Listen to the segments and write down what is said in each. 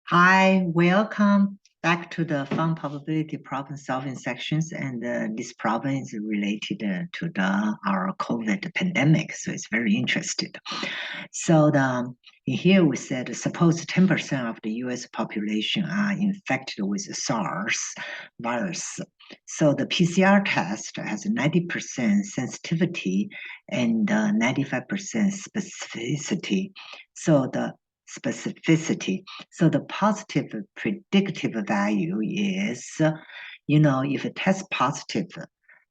Hi, welcome back to the fun probability problem solving sections. And this problem is related to our COVID pandemic. So it's very interesting. So in here we said, suppose 10% of the US population are infected with SARS virus. So the PCR test has 90% sensitivity and 95% specificity. So the positive predictive value is, if a test positive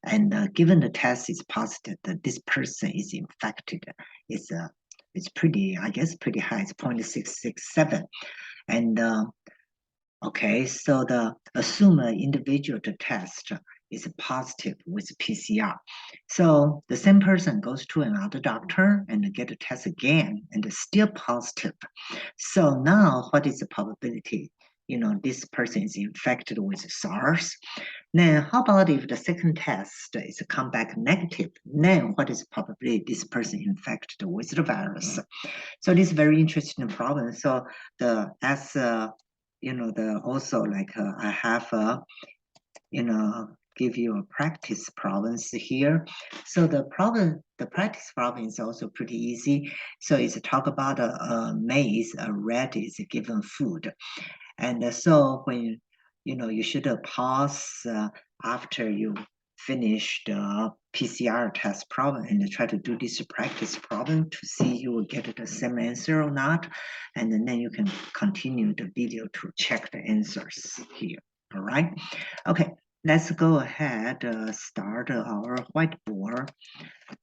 and given the test is positive, that this person is infected, it's pretty, I guess, pretty high. It's 0.667. And okay, so assume an individual to test is positive with PCR. So the same person goes to another doctor and get a test again and it's still positive. So now what is the probability? This person is infected with SARS. Then how about if the second test is come back negative? Then what is the probability this person infected with the virus? So this is very interesting problem. So also like I have give you a practice problems here. So the practice problem is also pretty easy. So it's talk about a maze, a rat is given food. And so when, you should pause after you finish the PCR test problem and try to do this practice problem to see you will get the same answer or not. And then you can continue the video to check the answers here. All right. Okay, let's go ahead, start our whiteboard.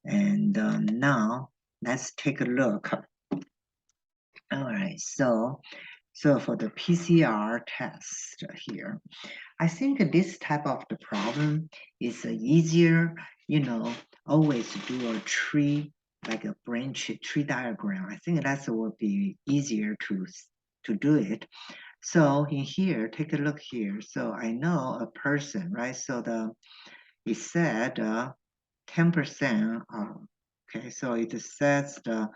And now let's take a look. All right, so for the PCR test here, I think this type of the problem is easier, always do a tree, like a branch tree diagram. I think that will be easier to do it. So in here, take a look here. So I know a person, right? So it said 10%, okay, so it says the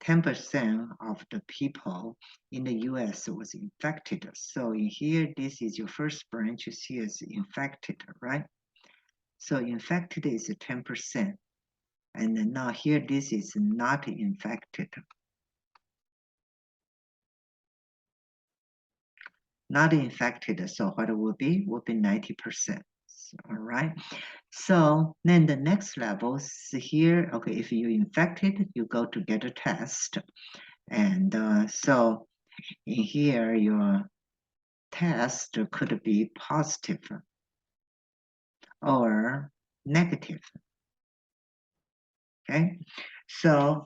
10% of the people in the US was infected. So in here, this is your first branch, you see is infected, right? So infected is 10%. And then now here, this is not infected. Not infected, so what it will be? Will be 90%. All right. So then the next level is here. Okay, if you infected, you go to get a test. And so in here, your test could be positive or negative. Okay, so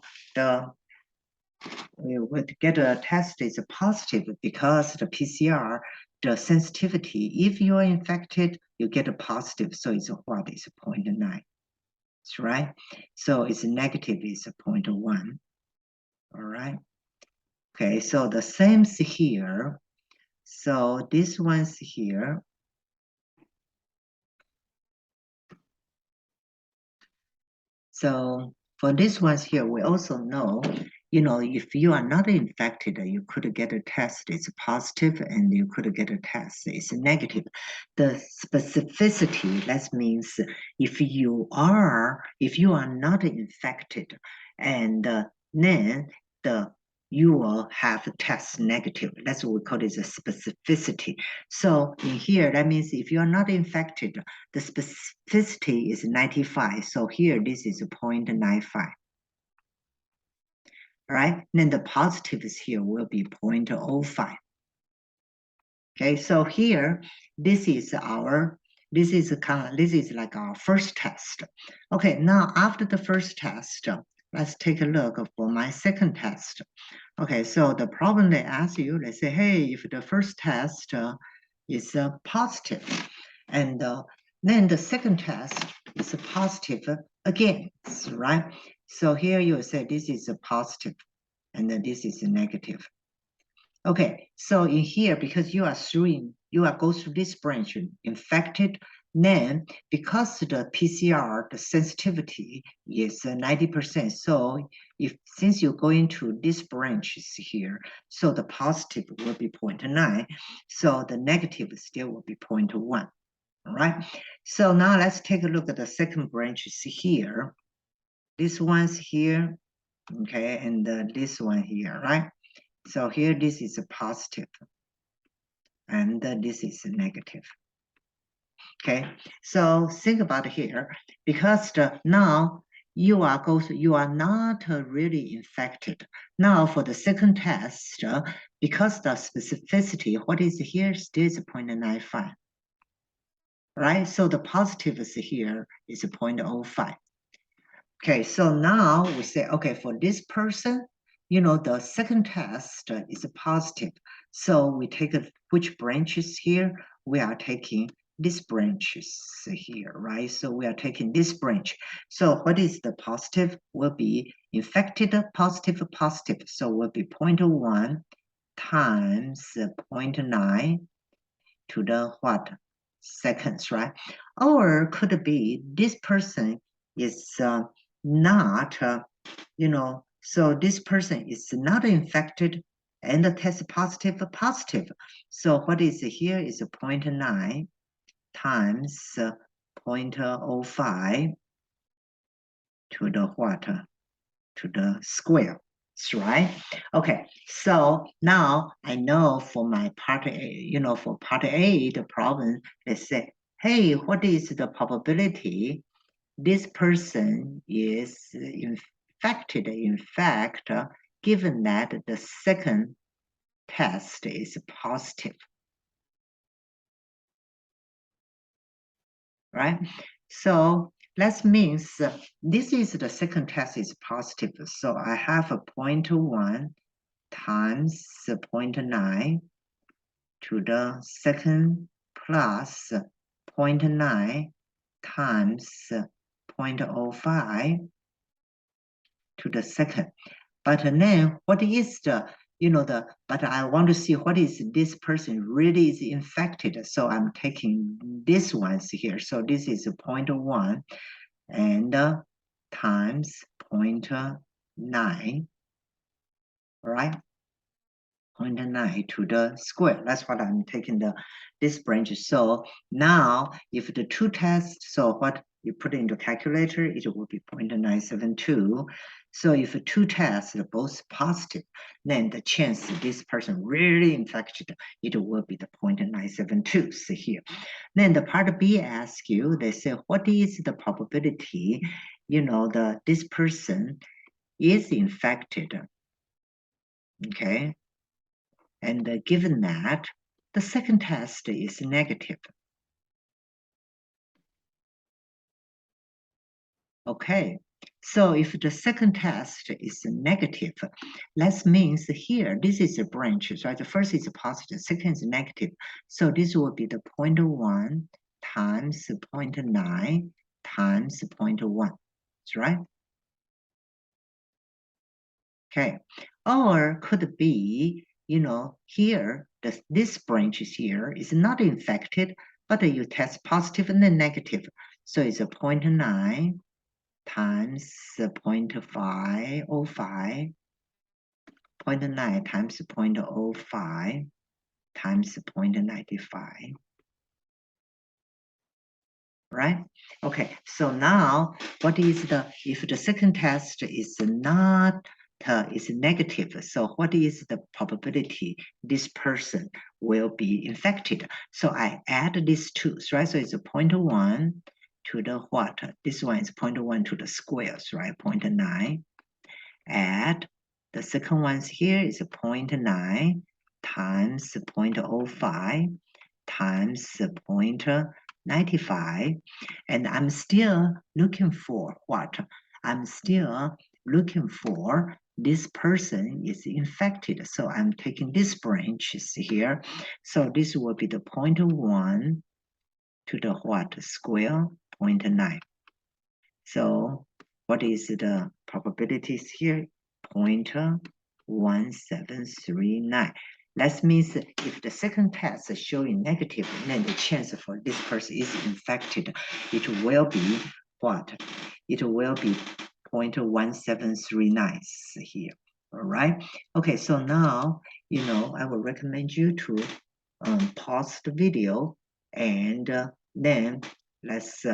we would get a test is positive because the PCR, the sensitivity, if you are infected, you get a positive. So it's what is 0.9. That's right. So it's negative is 0.1. All right. Okay, so the same here. So this one's here. So for this ones here, we also know, if you are not infected, you could get a test, it's positive, and you could get a test, it's negative. The specificity, that means if you are not infected, and then you will have a test negative. That's what we call it a specificity. So in here, that means if you are not infected, the specificity is 95. So here, this is 0.95. All right, then the positives here will be 0.05. Okay, so here, this is like our first test. Okay, now after the first test, let's take a look for my second test. Okay, so the problem they ask you, they say, hey, if the first test is positive, and then the second test is positive again, right? So here you say this is a positive, and then this is a negative. Okay, so in here, because you are go through this branch, infected, Then, because the PCR, the sensitivity is 90%, so since you're going to these branches here, so the positive will be 0.9, so the negative still will be 0.1. All right. So now let's take a look at the second branches here. This one's here, okay, and this one here, right? So here this is a positive, and this is a negative. Okay, so think about here, because now you are not really infected. Now for the second test, because the specificity, what is here still is 0.95, right? So the positive is here is 0.05. Okay, so now we say, okay, for this person, the second test is positive. So we take which branches here? We are taking these branches here, right? So we are taking this branch. So what is the positive? Will be infected positive, positive. So will be 0.1 times 0.9 to the what? Seconds, right? Or could be this person is not, so this person is not infected and the test positive, positive. So what is here is 0.9 times 0.05 to the what? To the square, right? Okay, so now I know for my part A, for part A, the problem, let's say, hey, what is the probability this person is infected, in fact, given that the second test is positive, right? So that means this is the second test is positive. So I have a 0.1 times 0.9 to the second plus 0.9 times 0.05 to the second. But then what is but I want to see what is this person really is infected. So I'm taking this ones here. So this is 0.1 and times 0.9, right? 0.9 to the square. That's what I'm taking this branch. So now if the two tests, so what you put into calculator, it will be 0.972. So if two tests are both positive, then the chance this person really infected, it will be the 0.972. See here. Then the part B asks you, they say, what is the probability, this person is infected? Okay. And given that the second test is negative. Okay, so if the second test is negative, that means here, this is a branch, right? The first is positive, second is negative. So this will be the 0.1 times 0.9 times 0.1, right? Okay, or could be, here, this branch here is not infected, but you test positive and then negative. So it's a 0.9 times 0.505, 0.9 times 0.05 times 0.95. Right? Okay, so now what is if the second test is not is negative, so what is the probability this person will be infected? So I add these two, right? So it's a 0.1 to the what? This one is 0.1 to the squares, right? 0.9. Add the second one's here is 0.9 times 0.05 times 0.95, and I'm still looking for what? I'm still looking for this person is infected. So I'm taking this branch here. So this will be the 0.1 to the what? Square 0.9. So what is the probabilities here? 0.1739. That means if the second test is showing negative, then the chance for this person is infected, it will be what? It will be 0.1739 here. All right. Okay, so now, I will recommend you to pause the video and then let's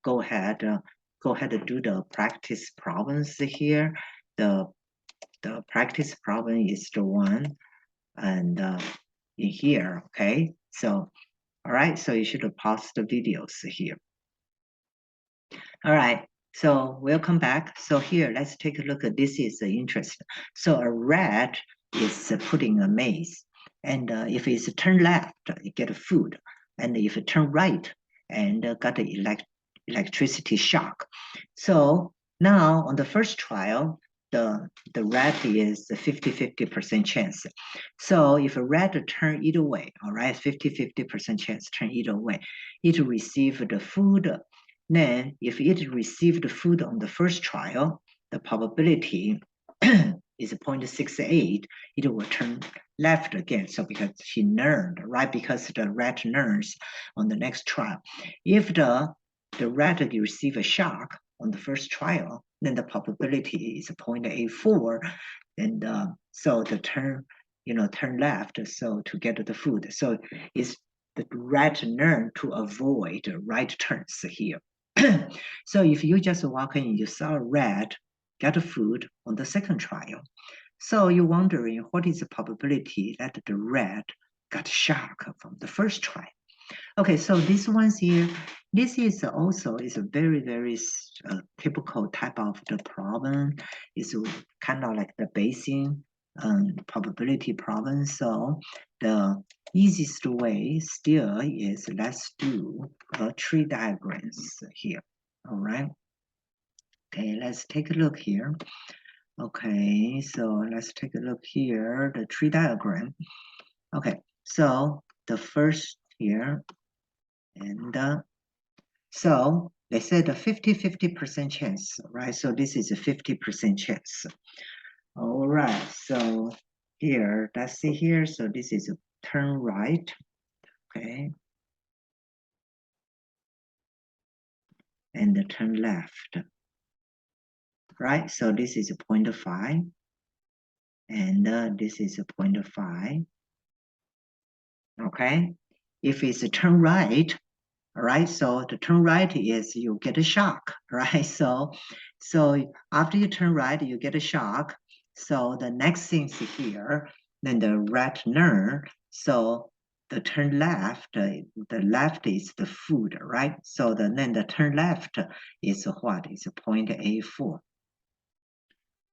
go ahead and do the practice problems here. The practice problem is the one and in here, okay? So, all right, so you should pause the videos here. All right, so welcome back. So here, let's take a look at this is the interest. So a rat is putting a maze, and if it's turn left, you get food, and if it turn right, and got the electricity shock. So now on the first trial, the rat is 50-50% chance. So if a rat turn either way, all right, 50-50% chance turn either way, it receive the food. Then if it received food on the first trial, the probability is 0.68, it will turn left again. So because she learned, right? Because the rat learns on the next trial. If the rat receive a shock on the first trial, then the probability is 0.84, and so the turn left, so to get the food. So it's the rat learn to avoid right turns here. So if you just walk in, you saw a rat get food on the second trial. So you're wondering what is the probability that the rat got shock from the first trial? Okay, so this one's here, this is also a very, very typical type of the problem. It's kind of like the Bayesian probability problem. So the easiest way still is let's do a tree diagrams here. All right. Okay, let's take a look here. Okay, so let's take a look here, the tree diagram. Okay, so the first here, and so they said a 50-50% chance, right? So this is a 50% chance. All right, so here, let's see here. So this is a turn right, okay? And the turn left, right? So this is a 0.5, and this is a 0.5, okay? If it's a turn right, all right, so the turn right is you get a shock, right? So after you turn right, you get a shock. So the next thing is here, then the rat learn. So the turn left, the left is the food, right? So then the turn left is what? It's 0.84.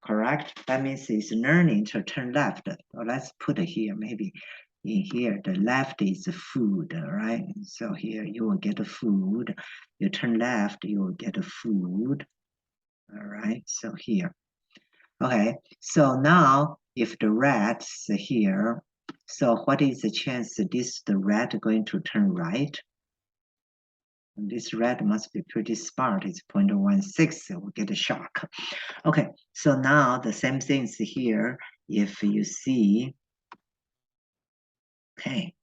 Correct? That means it's learning to turn left. So let's put it here, maybe in here, the left is food, right? So here you will get the food. You turn left, you will get the food. All right, so here. Okay, so now if the rat's here, so what is the chance that the rat going to turn right? And this rat must be pretty smart. It's 0.16, it will get a shock. Okay, so now the same things here. If you see, okay,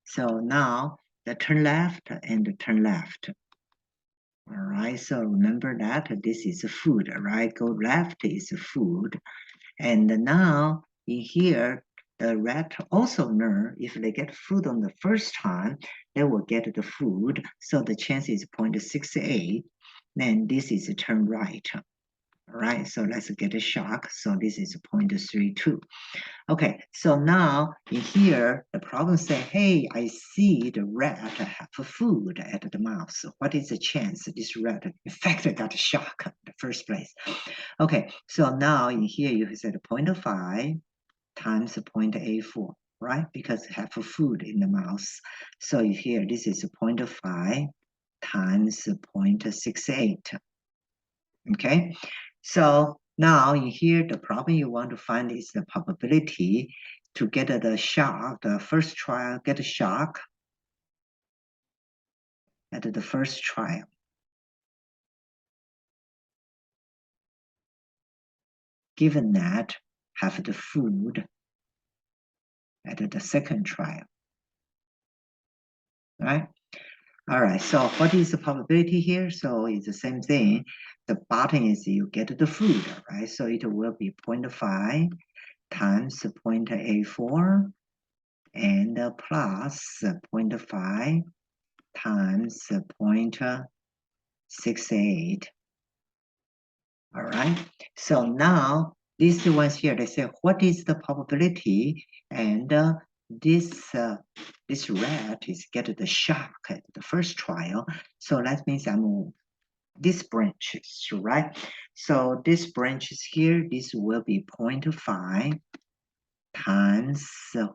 so now the turn left and the turn left. All right, so remember that this is food, right? Go left is food. And now in here, the rat also learn if they get food on the first time, they will get the food. So the chance is 0.68. Then this is a turn right. All right, so let's get a shock. So this is 0.32. Okay, so now in here, the problem say, hey, I see the rat have food at the mouth. So what is the chance this rat, in fact, got a shock in the first place? Okay, so now in here, you said 0.5 times 0.84, right? Because it have food in the mouth. So here, this is 0.5 times 0.68. Okay, so now in here, the problem you want to find is the probability to get the shock, the first trial, get a shock at the first trial. Given that have the food at the second trial, right? All right, so what is the probability here? So it's the same thing. The bottom is you get the food, right? So it will be 0.5 times 0.84 and plus 0.5 times 0.68. All right, so now these ones here, they say, what is the probability? And this rat is get the shark at the first trial. So that means I'm this branches, right? So this branches here, this will be 0.5 times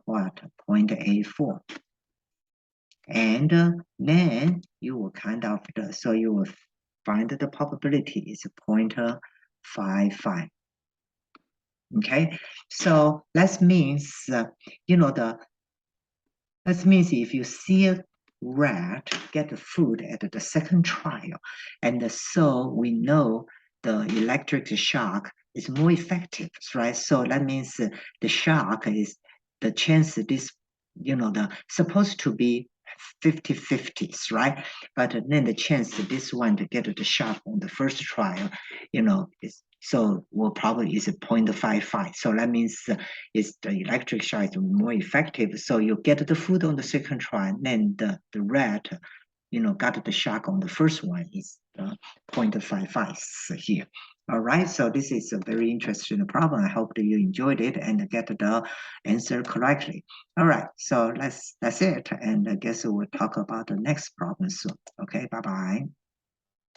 what? 0.84. And then you will kind of, so you will find the probability is 0.55. Okay, so that means, that means if you see a rat get the food at the second trial, and so we know the electric shock is more effective, right? So that means the shock is the chance this, the supposed to be 50-50s, right? But then the chance that this one to get the shock on the first trial, is so will probably is 0.55. So that means is the electric shock is more effective. So you get the food on the second trial, then the rat, got the shock on the first one is 0.55 here. All right, so this is a very interesting problem. I hope that you enjoyed it and get the answer correctly. All right, so that's it. And I guess we'll talk about the next problem soon. Okay, bye-bye.